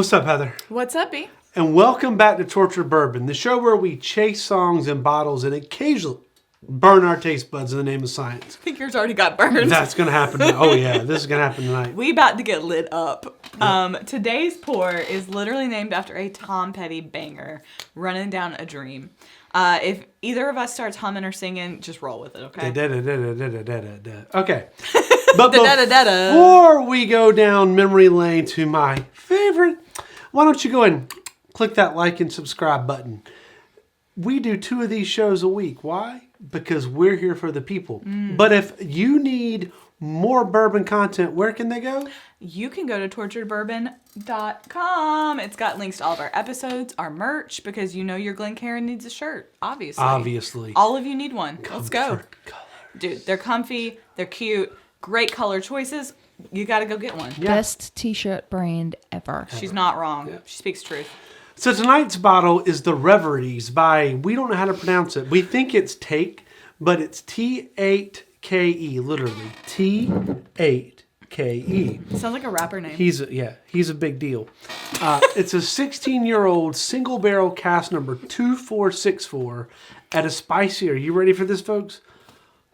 What's up, Heather? What's up, B? And welcome back to Tortured Bourbon, the show where we chase songs in bottles and occasionally burn our taste buds in the name of science. I think yours already got burned. That's going to happen. Oh, yeah. This is going to happen tonight. We about to get lit up. Today's pour is literally named after a Tom Petty banger, Runnin Down a Dream. If either of us starts humming or singing, just roll with it, okay? Okay. But before we go down memory lane to my favorite, why don't you go ahead and click that like and subscribe button. We do 2 of these shows a week. Why? Because we're here for the people. But if you need more bourbon content, where can they go? You can go to torturedbourbon.com. It's got links to all of our episodes, our merch, because you know your Glencairn needs a shirt, obviously. All of you need one. Let's go. Dude, they're comfy, they're cute, great color choices. You got to go get one. Yeah. Best t-shirt brand ever. She's not wrong. Yeah. She speaks truth. So tonight's bottle is the Reveries by, we don't know how to pronounce it. We think it's take, but it's T8KE, literally. T8KE. Sounds like a rapper name. He's a big deal. It's a 16-year-old single barrel cask number 2464 at a spicy, are you ready for this, folks?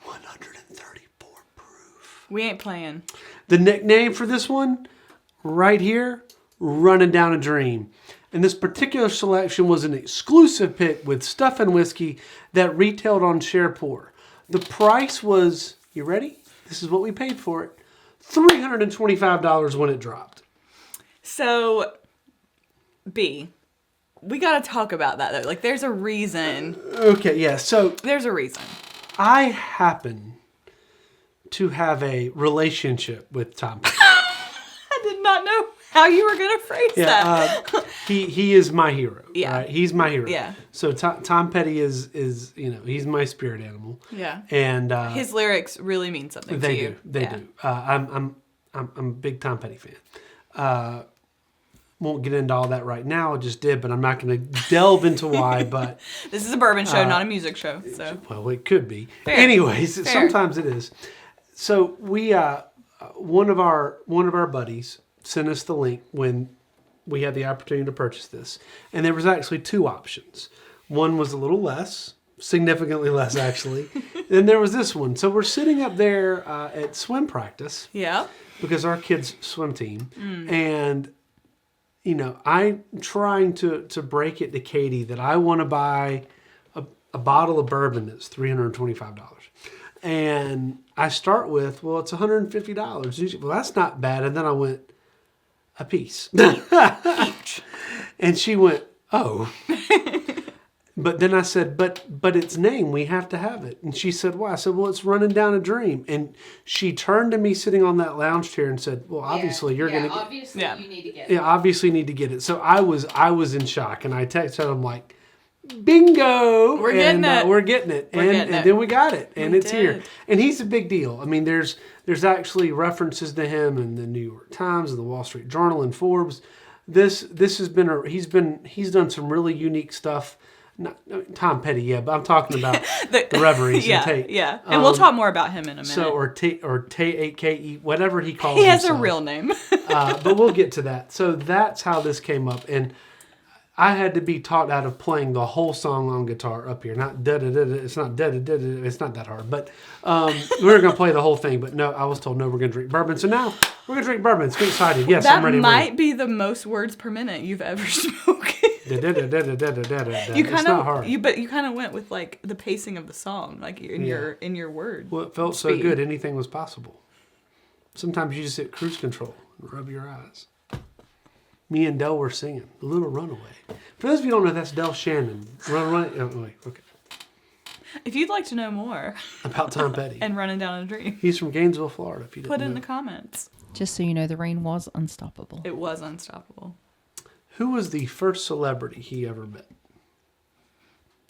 134 proof. We ain't playing. The nickname for this one, right here, Runnin Down a Dream. And this particular selection was an exclusive pick with Stuff and Whiskey that retailed on Sharepour. The price was, you ready? This is what we paid for it. $325 when it dropped. So, B, we got to talk about that, though. Like, there's a reason. Okay, yeah. So, there's a reason. I happen to have a relationship with Tom Petty. I did not know how you were going to phrase that. He is my hero. Yeah. Right? He's my hero. Yeah. So Tom Petty is he's my spirit animal. Yeah. And his lyrics really mean something to you. They do. I'm a big Tom Petty fan. Won't get into all that right now. I just did, but I'm not going to delve into why. But this is a bourbon show, not a music show. So well, it could be. Fair. Anyways, Fair. Sometimes it is. So we one of our buddies sent us the link when we had the opportunity to purchase this, and there was actually 2 options. One was a little less, significantly less actually. Then there was this one. So we're sitting up there at swim practice. Yeah. Because our kids' swim team, and I'm trying to break it to Katie that I want to buy a bottle of bourbon that's $325. And I start with, well, it's $150. Well, that's not bad. And then I went, a piece. Each. And she went, oh. But then I said, but its name, we have to have it. And she said, why? I said, well, it's Runnin Down a Dream. And she turned to me sitting on that lounge chair and said, well, obviously you're going to get it. Obviously you need to get it. Yeah, obviously need to get it. So I was in shock. And I texted him like, bingo. We're getting it. We're getting it. And then we got it. And it's here. And he's a big deal. I mean, there's actually references to him in the New York Times and the Wall Street Journal and Forbes. This has been he's done some really unique stuff. Not Tom Petty, yeah, but I'm talking about the Reveries and Tate. Yeah, and we'll talk more about him in a minute. So or T8KE, whatever he calls himself. He has himself. a real name. But we'll get to that. So that's how this came up, and I had to be taught out of playing the whole song on guitar up here. Not da da da da. It's not da da da da. It's not that hard. But we're gonna play the whole thing. But no, I was told no. We're gonna drink bourbon. So now we're gonna drink bourbon. Let's get excited. Yes, I'm ready. That might be the most words per minute you've ever spoken. It's not hard. But you kind of went with like the pacing of the song, like in your words. Well, it felt so good. Anything was possible. Sometimes you just hit cruise control and rub your eyes. Me and Del were singing "The Little Runaway." For those of you who don't know, that's Del Shannon. Runaway. Oh, wait, okay. If you'd like to know more about Tom Petty and Runnin Down a Dream, he's from Gainesville, Florida. If you didn't put it know. in the comments. Just so you know, the rain was unstoppable. It was unstoppable. Who was the first celebrity he ever met?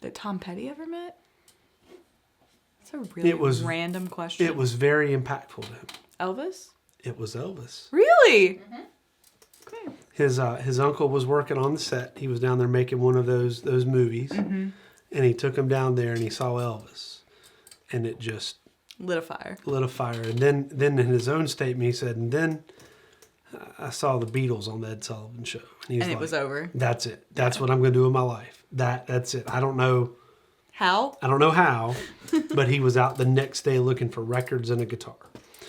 That Tom Petty ever met? That's a really random question. It was very impactful to him. Elvis? It was Elvis. Really? Mm-hmm. Okay. His uncle was working on the set. He was down there making one of those movies, and he took him down there and he saw Elvis, and it just lit a fire. And then in his own statement he said, and then I saw the Beatles on the Ed Sullivan Show. And it was over. That's it. That's what I'm going to do in my life. That's it. I don't know how, but he was out the next day looking for records and a guitar.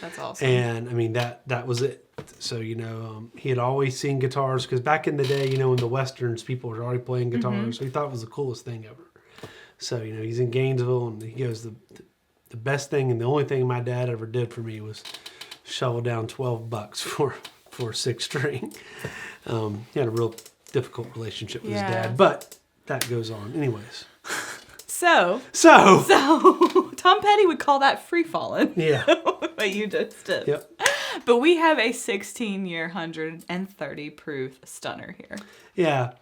That's awesome. And I mean, that was it. So, he had always seen guitars because back in the day, in the Westerns, people were already playing guitars. So he thought it was the coolest thing ever. So, he's in Gainesville and he goes, the best thing and the only thing my dad ever did for me was shovel down $12 for a 6-string. He had a real difficult relationship with his dad, but that goes on. Anyways. So Tom Petty would call that free falling. Yeah. What you just did. Yep. But we have a 16-year, 130 proof stunner here. Yeah.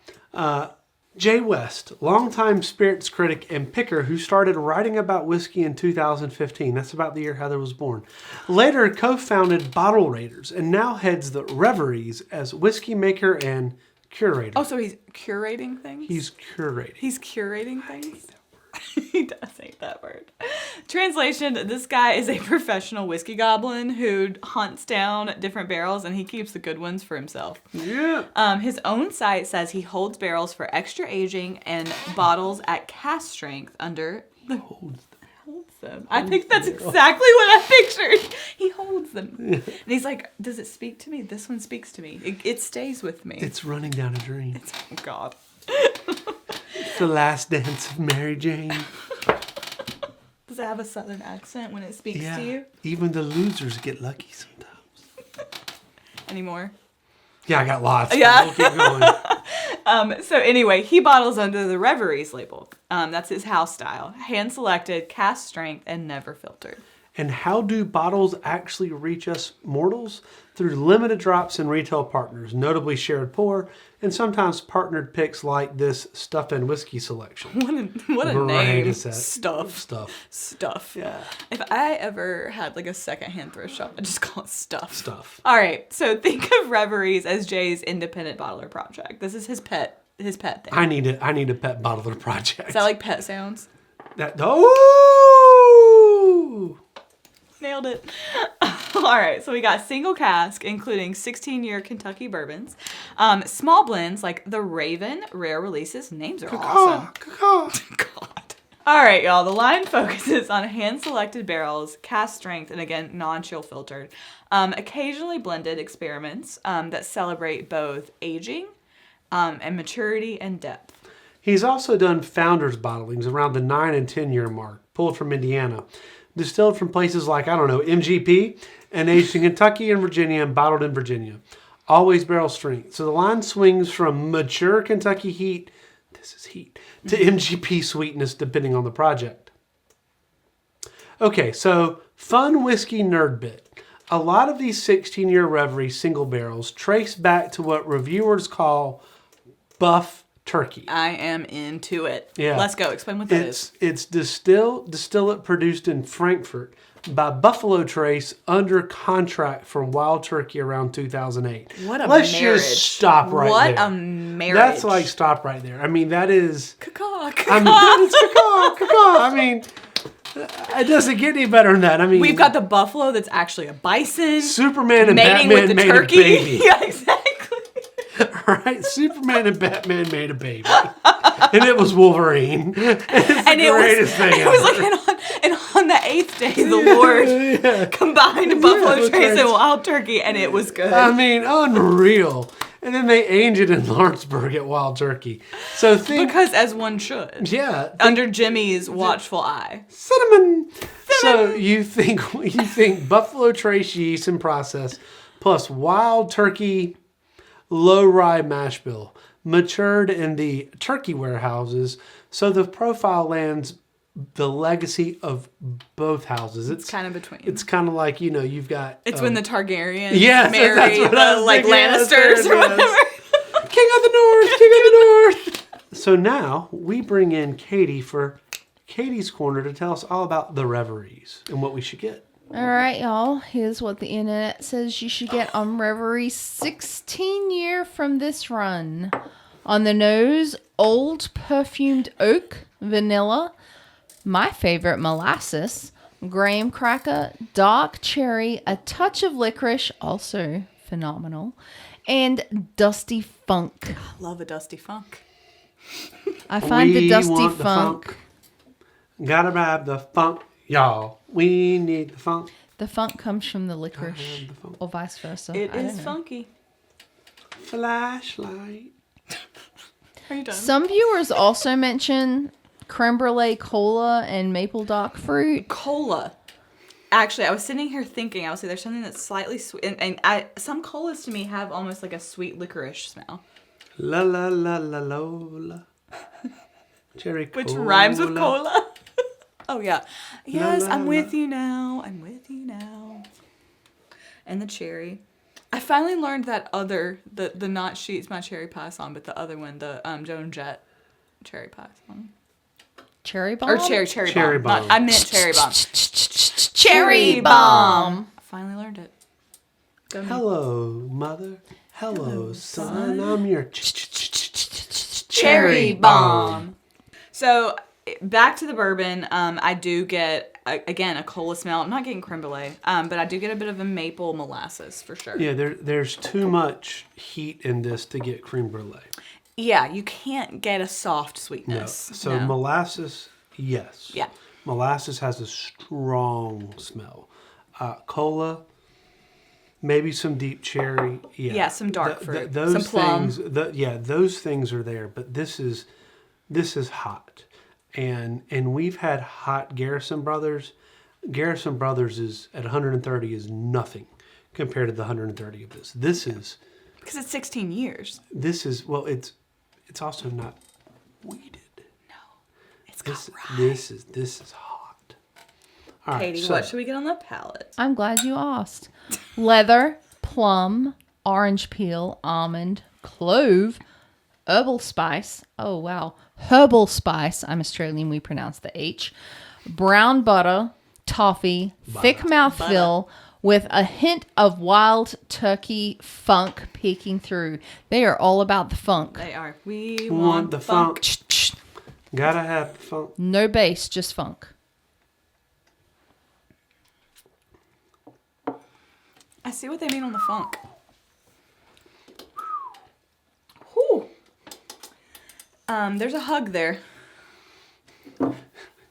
Jay West, longtime spirits critic and picker who started writing about whiskey in 2015. That's about the year Heather was born. Later co-founded Bottle Raiders and now heads the Reveries as whiskey maker and curator. Oh, so he's curating things? He's curating. He's curating things? He does hate that word. Translation, this guy is a professional whiskey goblin who hunts down different barrels and he keeps the good ones for himself. Yeah. His own site says he holds barrels for extra aging and bottles at cask strength under the... Holds them. I think that's exactly what I pictured. He holds them. And he's like, does it speak to me? This one speaks to me. It stays with me. It's running down a dream. Oh, God. It's the last dance of Mary Jane. Does it have a southern accent when it speaks to you? Even the losers get lucky sometimes. Any more? Yeah, I got lots. Yeah. We'll keep going. So anyway, he bottles under the Reveries label. That's his house style. Hand-selected, cask strength, and never filtered. And how do bottles actually reach us mortals? Through limited drops and retail partners, notably shared pour, and sometimes partnered picks like this Stuff and Whiskey selection. What a name. Stuff. Yeah. If I ever had like a secondhand thrift shop, I'd just call it Stuff. All right. So think of Reveries as Jay's independent bottler project. This is his pet thing. I need a pet bottler project. Is that like pet sounds? Nailed it. All right, so we got single cask, including 16-year Kentucky bourbons, small blends like the Raven, rare releases. Names are awesome. God. All right, y'all. The line focuses on hand-selected barrels, cask strength, and again, non-chill filtered. Occasionally blended experiments that celebrate both aging and maturity and depth. He's also done founders bottlings around the 9 and 10 year mark, pulled from Indiana. Distilled from places like, MGP, and aged in Kentucky and Virginia and bottled in Virginia. Always barrel strength. So the line swings from mature Kentucky heat, this is heat, to MGP sweetness depending on the project. Okay, so fun whiskey nerd bit. A lot of these 16-year Reverie single barrels trace back to what reviewers call buff turkey. I am into it. Yeah. Let's go. Explain what that is. It's distillate produced in Frankfurt by Buffalo Trace under contract from Wild Turkey around 2008. What a Let's marriage. Just stop right there. What a marriage. That's like stop right there. I mean, that is... Caw. I mean, that is caw. I mean, it doesn't get any better than that. I mean... We've got the buffalo that's actually a bison. Superman and mating Batman with the made turkey. a baby. Yeah, exactly. Right? Superman and Batman made a baby. And it was Wolverine. It's the greatest thing ever. It was like, on the 8th day, the Lord combined Buffalo Trace and Wild Turkey, and it was good. I mean, unreal. And then they aged it in Lawrenceburg at Wild Turkey. So because as one should. Yeah. Under Jimmy's watchful eye. Cinnamon. So you think Buffalo Trace yeast and process plus Wild Turkey low rye mash bill matured in the turkey warehouses, so the profile lands the legacy of both houses. It's kind of between. It's kind of like, you've got... It's when the Targaryens that's marry what I was thinking. Lannisters or whatever. King of the North. So now we bring in Katie for Katie's Corner to tell us all about the Reveries and what we should get. All right, y'all. Here's what the internet says you should get on Reverie 16 year from this run. On the nose, old perfumed oak, vanilla, my favorite molasses, graham cracker, dark cherry, a touch of licorice, also phenomenal. And Dusty Funk. I love a Dusty Funk. I find the Dusty want Funk. The funk. Gotta have the funk, y'all. We need the funk. The funk comes from the licorice, or vice versa. It is funky. Flashlight. Are you done? Some viewers also mention creme brulee cola and maple dark fruit. Cola. Actually, I was sitting here thinking, I was like, there's something that's slightly sweet. And some colas to me have almost like a sweet licorice smell. La la la la Lola. Cherry cola. Which rhymes with cola. Oh, yeah. Yes, La, la, I'm la. with you now. I'm with you now. And the cherry. I finally learned that the not Sheets My Cherry Pie song, but the other one, the Joan Jett Cherry Pie song. Cherry bomb? Or cherry bomb. I meant cherry bomb. Cherry bomb. I finally learned it. Go me. Hello, mother. Hello, son. I'm your Cherry bomb. So back to the bourbon. I do get again a cola smell. I'm not getting creme brulee, but I do get a bit of a maple molasses for sure. Yeah, there's too much heat in this to get creme brulee. Yeah, you can't get a soft No. sweetness. So molasses, yes. Yeah. Molasses has a strong smell. Cola, maybe some deep cherry. Yeah, Yeah, some dark fruit. Those some plum. things, those things are there. But this is hot, and we've had hot Garrison Brothers. Garrison Brothers is at 130 is nothing compared to the 130 of this. This is Because it's 16 years. this is well, it's also not weeded. It's got rye. This is hot. All right, Katie, so what should we get on the palate? I'm glad you asked. Leather, plum, orange peel, almond, clove, herbal spice. Oh, wow. Herbal spice. I'm Australian. We pronounce the H. Brown butter, toffee, thick mouthfeel with a hint of wild turkey funk peeking through. They are all about the funk. They are. We want the funk. Gotta have the funk. No bass, just funk. I see what they mean on the funk. Whew. There's a hug there.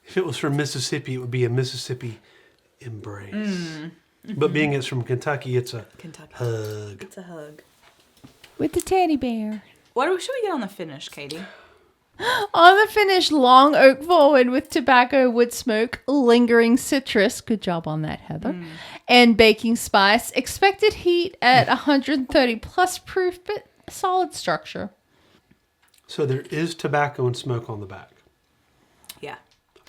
If it was from Mississippi, it would be a Mississippi embrace. But being it's from Kentucky, it's a hug. It's a hug. With the teddy bear. What should we get on the finish, Katie? On the finish, long oak forward with tobacco, wood smoke, lingering citrus. Good job on that, Heather. And baking spice. Expected heat at 130 plus proof, but solid structure. So there is tobacco and smoke on the back. Yeah.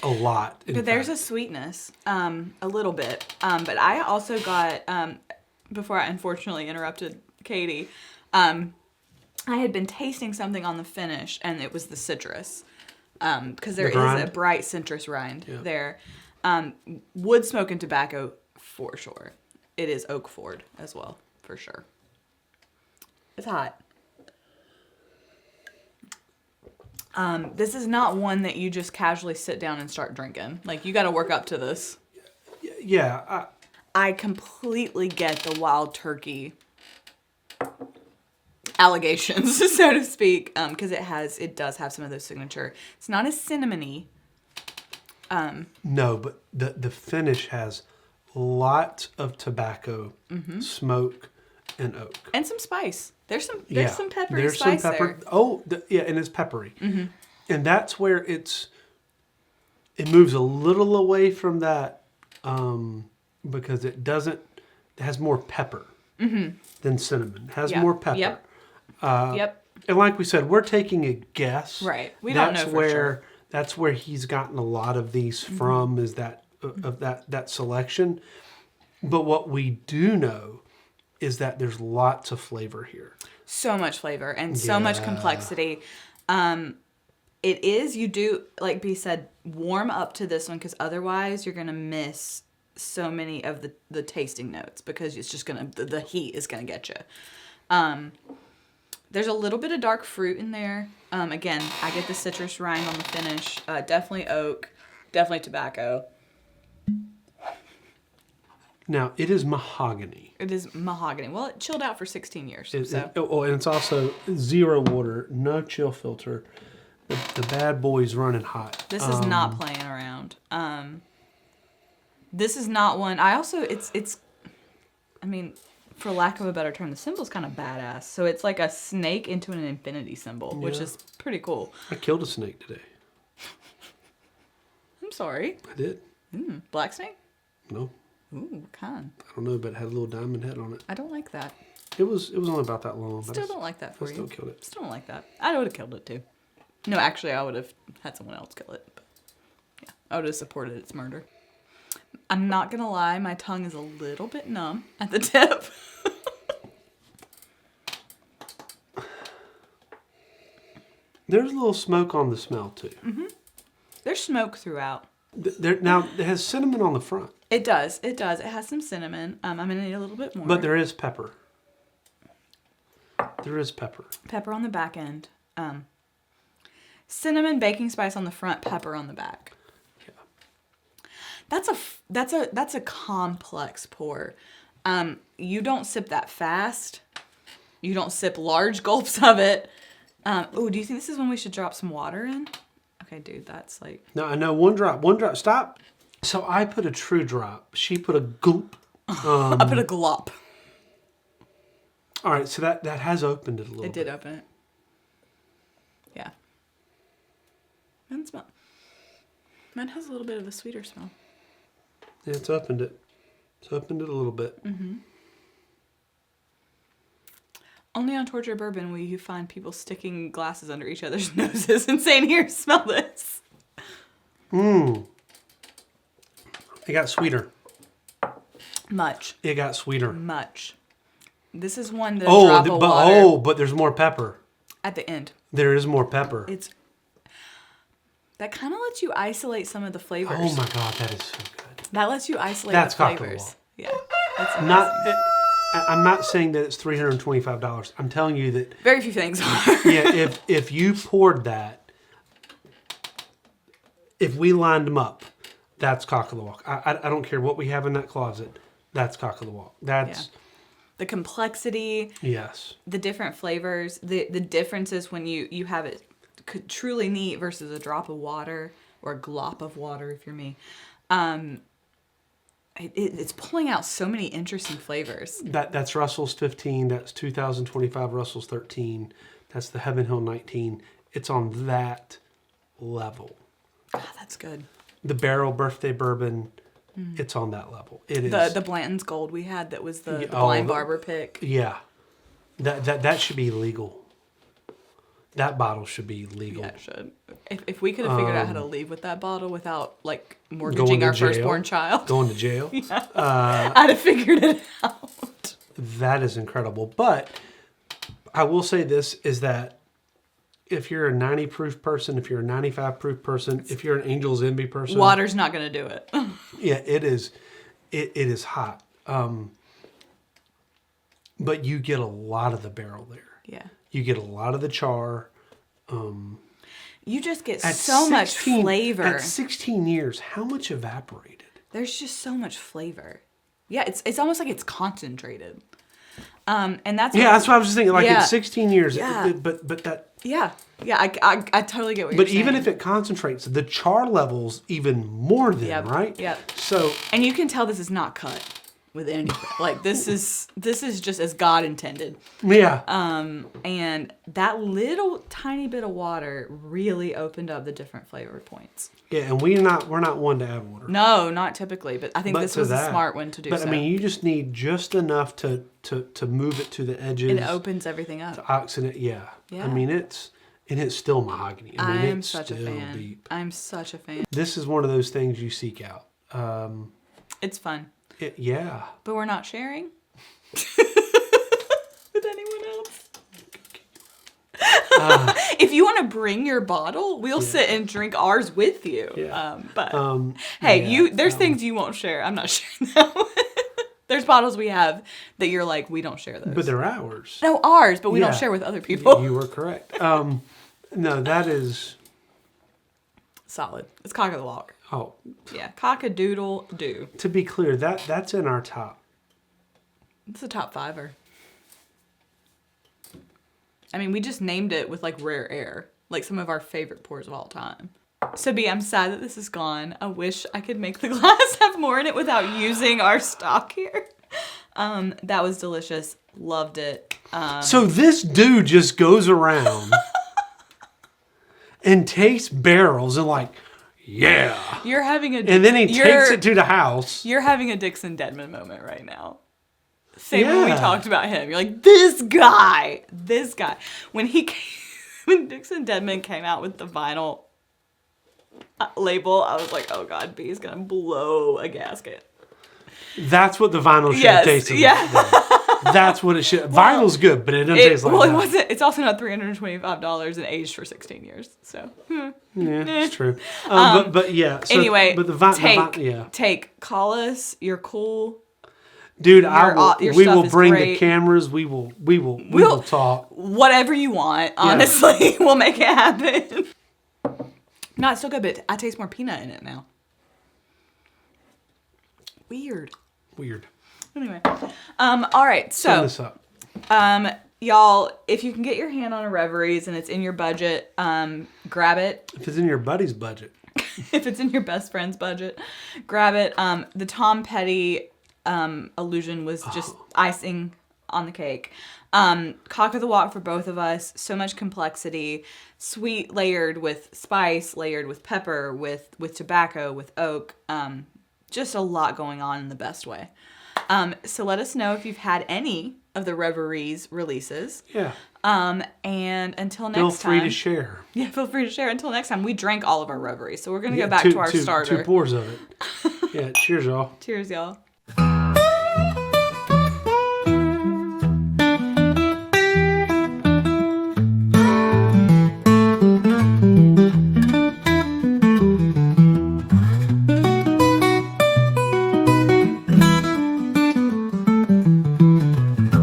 A lot. But there's a sweetness, a little bit. But I also got, before I unfortunately interrupted Katie, I had been tasting something on the finish, and it was the citrus. Because there is a bright citrus rind there. Wood smoke and tobacco, for sure. It is oak forward as well, for sure. It's hot. This is not one that you just casually sit down and start drinking. Like, you got to work up to this. Yeah. I completely get the wild turkey allegations, so to speak, because it does have some of those signature. It's not as cinnamony. No, but the finish has lots of tobacco, smoke, and oak. And some spice. There's some peppery spice some pepper there. Oh, and it's peppery. And that's where it moves a little away from that because it has more pepper than cinnamon. It has more pepper. Yep. And like we said, we're taking a guess. Right. We don't know for sure. That's where he's gotten a lot of these from, is that selection. But what we do know is that there's lots of flavor here. So much flavor and so much complexity. It is, you do, like B said, warm up to this one, because otherwise you're going to miss so many of the tasting notes, because it's just going to, the heat is going to get you. There's a little bit of dark fruit in there. Again, I get the citrus rind on the finish. Definitely oak, definitely tobacco. Now, it is mahogany. It is mahogany. Well, it chilled out for 16 years. And it's also 0 water, no chill filter. The bad boy's running hot. This is not playing around. This is not one. I mean, for lack of a better term, the symbol's kind of badass. So it's like a snake into an infinity symbol, which is pretty cool. I killed a snake today. I'm sorry. I did. Black snake? No. Ooh, what kind? I don't know, but it had a little diamond head on it. I don't like that. It was only about that long. Still don't like that for you. I still killed it. Still don't like that. I would have killed it too. No, actually, I would have had someone else kill it. But yeah, I would have supported its murder. I'm not gonna lie, my tongue is a little bit numb at the tip. There's a little smoke on the smell too. Mm-hmm. There's smoke throughout. Now, it has cinnamon on the front. It does. It does. It has some cinnamon. I'm going to need a little bit more. But there is pepper. There is pepper. Pepper on the back end. Cinnamon, baking spice on the front, pepper on the back. Yeah. That's a complex pour. You don't sip that fast. You don't sip large gulps of it. Do you think this is when we should drop some water in? Okay, dude, that's like... No, I know. One drop. Stop. So I put a true drop. She put a gulp. I put a glop. All right, so that has opened it a little bit. It did open it. Yeah. Mine has a little bit of a sweeter smell. Yeah, it's opened it. It's opened it a little bit. Mm-hmm. Only on Tortured Bourbon will you find people sticking glasses under each other's noses and saying, "Here, smell this." It got sweeter. Much. It got sweeter. Much. This is one that drop of water. But there's more pepper. At the end. There is more pepper. That kind of lets you isolate some of the flavors. Oh my God, that is so good. That lets you isolate the flavors. Yeah. That's amazing. I'm not saying that it's $325. I'm telling you that... Very few things are. Yeah, if you poured that, if we lined them up, that's cock of the walk. I don't care what we have in that closet. That's cock of the walk. That's... Yeah. The complexity. Yes. The different flavors. The differences when you have it truly neat versus a drop of water or a glop of water if you're me. It's pulling out so many interesting flavors. That's Russell's 15. That's 2025 Russell's 13. That's the Heaven Hill 19. It's on that level. Ah, that's good. The Barrel Birthday Bourbon, it's on that level. It is. The Blanton's Gold we had that was the blind barber pick. Yeah. That should be legal. That bottle should be legal. Yeah, it should. If we could have figured out how to leave with that bottle without, like, mortgaging our firstborn child. Going to jail. Yeah. I'd have figured it out. That is incredible. But I will say this, is that if you're a 90 proof person, if you're a 95 proof person, if you're an Angel's Envy person. Water's not going to do it. Yeah, it is. It is hot. But you get a lot of the barrel there. Yeah. You get a lot of the char. You just get so much flavor. At 16 years, how much evaporated? There's just so much flavor. Yeah, it's almost like it's concentrated. And that's that's what I was just thinking. Like yeah. It's 16 years, yeah. but that. Yeah, I totally get what you're saying. But even if it concentrates, the char levels even more than right. Yeah. So. And you can tell this is not cut with anything. Like this is just as God intended. Yeah. And that little tiny bit of water really opened up the different flavor points. Yeah, and we're not one to add water. No, not typically, but I think this was a smart one to do. But I mean, you just need just enough to move it to the edges. It opens everything up. To oxidate, yeah. I mean, it's still mahogany. I mean, it's such a fan. Deep. I'm such a fan. This is one of those things you seek out. It's fun. Yeah. But we're not sharing with anyone else. If you want to bring your bottle, we'll sit and drink ours with you. Yeah. There's things you won't share. I'm not sharing them. There's bottles we have that you're like, we don't share those. But they're ours. No, ours, but we don't share with other people. You were correct. No, that is... Solid. It's cock of the walk. Oh. Yeah, cock-a-doodle-doo. To be clear, that's in our top. It's a top fiver. I mean, we just named it with like rare air, like some of our favorite pours of all time. So B, I'm sad that this is gone. I wish I could make the glass have more in it without using our stock here. That was delicious. Loved it. So this dude just goes around and takes barrels and like, yeah. You're having and then he takes it to the house. You're having a Dixon Deadman moment right now. Same when we talked about him. You're like, this guy. When Dixon Deadman came out with the vinyl label, I was like, oh God, B is going to blow a gasket. That's what the vinyl should have tasted like. That's what it should. Vinyl's good, but it doesn't taste like that. Well, it wasn't. It's also not $325 and aged for 16 years. So. Yeah, it's true. But yeah. So, anyway, but take. Call us. You're cool. Dude, we will bring the cameras. We will talk. Whatever you want, honestly. We'll make it happen. No, it's still good, but I taste more peanut in it now. Weird. Anyway. All right, so. Sum this up. Y'all, if you can get your hand on a Reveries and it's in your budget, grab it. If it's in your buddy's budget. If it's in your best friend's budget, grab it. The Tom Petty illusion was just icing on the cake. Cock of the walk for both of us. So much complexity. Sweet layered with spice, layered with pepper, with tobacco, with oak. Just a lot going on in the best way. So let us know if you've had any of the Reveries releases. Yeah. And until next time. Feel free to share. Yeah, feel free to share. Until next time, we drank all of our Reveries. So we're going to go back to our starter. 2 pours of it. Yeah, cheers, y'all. Cheers, y'all.